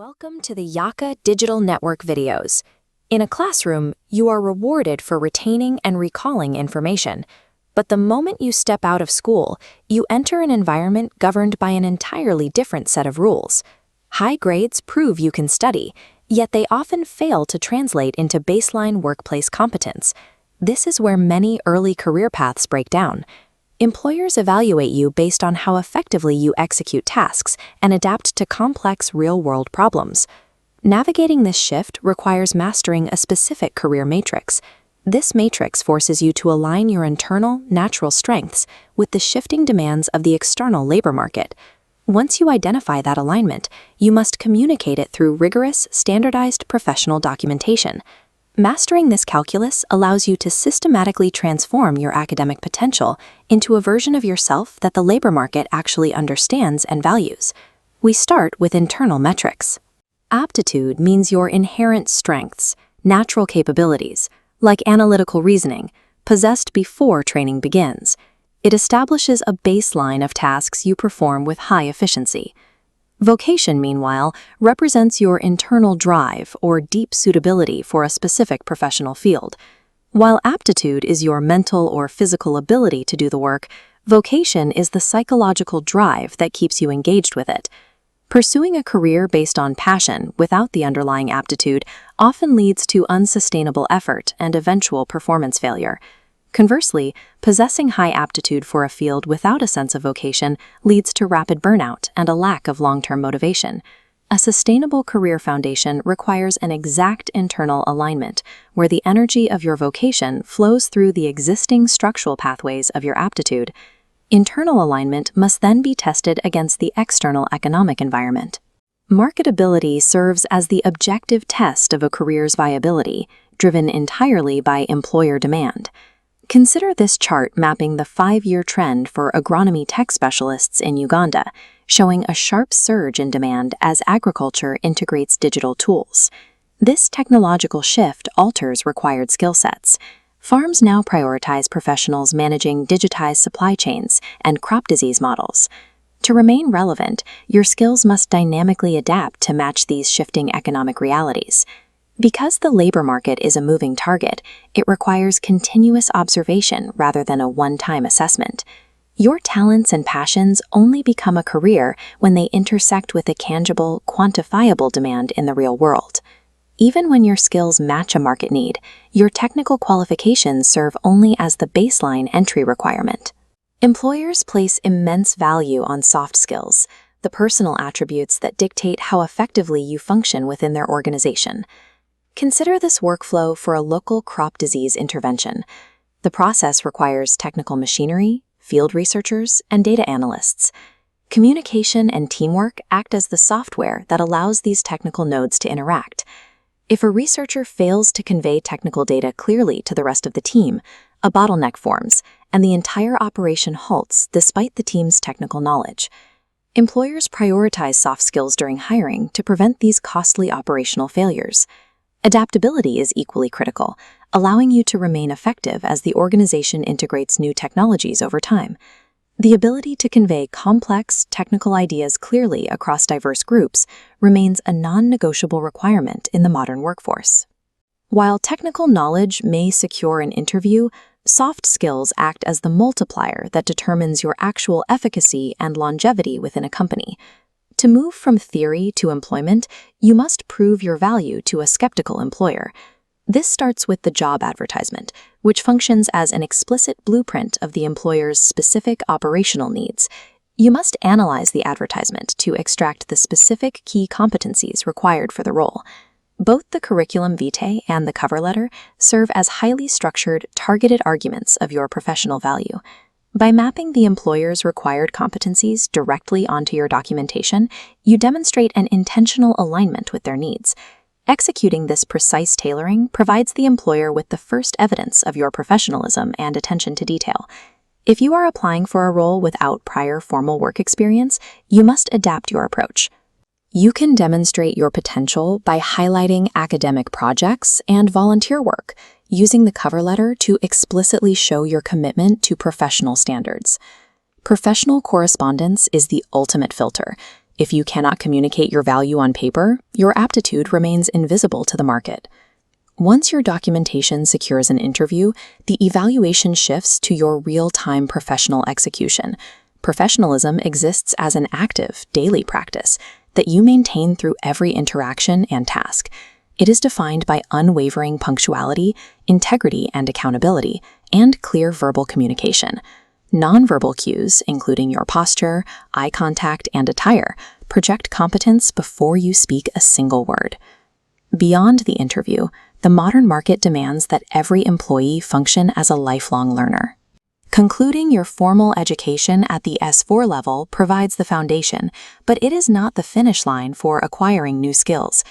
Welcome to the Yaka Digital Network videos. In a classroom, you are rewarded for retaining and recalling information. But the moment you step out of school, you enter an environment governed by an entirely different set of rules. High grades prove you can study, yet they often fail to translate into baseline workplace competence. This is where many early career paths break down. Employers evaluate you based on how effectively you execute tasks and adapt to complex real-world problems. Navigating this shift requires mastering a specific career matrix. This matrix forces you to align your internal, natural strengths with the shifting demands of the external labor market. Once you identify that alignment, you must communicate it through rigorous, standardized professional documentation. Mastering this calculus allows you to systematically transform your academic potential into a version of yourself that the labor market actually understands and values. We start with internal metrics. Aptitude means your inherent strengths, natural capabilities, like analytical reasoning, possessed before training begins. It establishes a baseline of tasks you perform with high efficiency. Vocation, meanwhile, represents your internal drive or deep suitability for a specific professional field. While aptitude is your mental or physical ability to do the work, vocation is the psychological drive that keeps you engaged with it. Pursuing a career based on passion without the underlying aptitude often leads to unsustainable effort and eventual performance failure. Conversely, possessing high aptitude for a field without a sense of vocation leads to rapid burnout and a lack of long-term motivation. A sustainable career foundation requires an exact internal alignment, where the energy of your vocation flows through the existing structural pathways of your aptitude. Internal alignment must then be tested against the external economic environment. Marketability serves as the objective test of a career's viability, driven entirely by employer demand. Consider this chart mapping the 5-year trend for agronomy tech specialists in Uganda, showing a sharp surge in demand as agriculture integrates digital tools. This technological shift alters required skill sets. Farms now prioritize professionals managing digitized supply chains and crop disease models. To remain relevant, your skills must dynamically adapt to match these shifting economic realities. Because the labor market is a moving target, it requires continuous observation rather than a one-time assessment. Your talents and passions only become a career when they intersect with a tangible, quantifiable demand in the real world. Even when your skills match a market need, your technical qualifications serve only as the baseline entry requirement. Employers place immense value on soft skills, the personal attributes that dictate how effectively you function within their organization. Consider this workflow for a local crop disease intervention. The process requires technical machinery, field researchers, and data analysts. Communication and teamwork act as the software that allows these technical nodes to interact. If a researcher fails to convey technical data clearly to the rest of the team, a bottleneck forms, and the entire operation halts despite the team's technical knowledge. Employers prioritize soft skills during hiring to prevent these costly operational failures. Adaptability is equally critical, allowing you to remain effective as the organization integrates new technologies over time. The ability to convey complex, technical ideas clearly across diverse groups remains a non-negotiable requirement in the modern workforce. While technical knowledge may secure an interview, soft skills act as the multiplier that determines your actual efficacy and longevity within a company. To move from theory to employment, you must prove your value to a skeptical employer. This starts with the job advertisement, which functions as an explicit blueprint of the employer's specific operational needs. You must analyze the advertisement to extract the specific key competencies required for the role. Both the curriculum vitae and the cover letter serve as highly structured, targeted arguments of your professional value. By mapping the employer's required competencies directly onto your documentation, you demonstrate an intentional alignment with their needs. Executing this precise tailoring provides the employer with the first evidence of your professionalism and attention to detail. If you are applying for a role without prior formal work experience, you must adapt your approach. You can demonstrate your potential by highlighting academic projects and volunteer work, using the cover letter to explicitly show your commitment to professional standards. Professional correspondence is the ultimate filter. If you cannot communicate your value on paper, your aptitude remains invisible to the market. Once your documentation secures an interview, the evaluation shifts to your real-time professional execution. Professionalism exists as an active, daily practice that you maintain through every interaction and task. It is defined by unwavering punctuality, integrity and accountability, and clear verbal communication. Nonverbal cues, including your posture, eye contact, and attire, project competence before you speak a single word. Beyond the interview, the modern market demands that every employee function as a lifelong learner. Concluding your formal education at the S4 level provides the foundation, but it is not the finish line for acquiring new skills.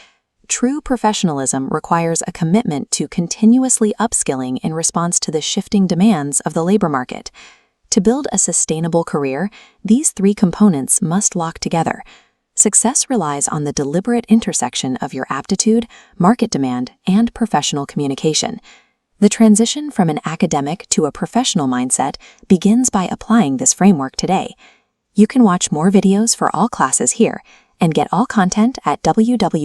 True professionalism requires a commitment to continuously upskilling in response to the shifting demands of the labor market. To build a sustainable career, these three components must lock together. Success relies on the deliberate intersection of your aptitude, market demand, and professional communication. The transition from an academic to a professional mindset begins by applying this framework today. You can watch more videos for all classes here and get all content at www.yaka.cc.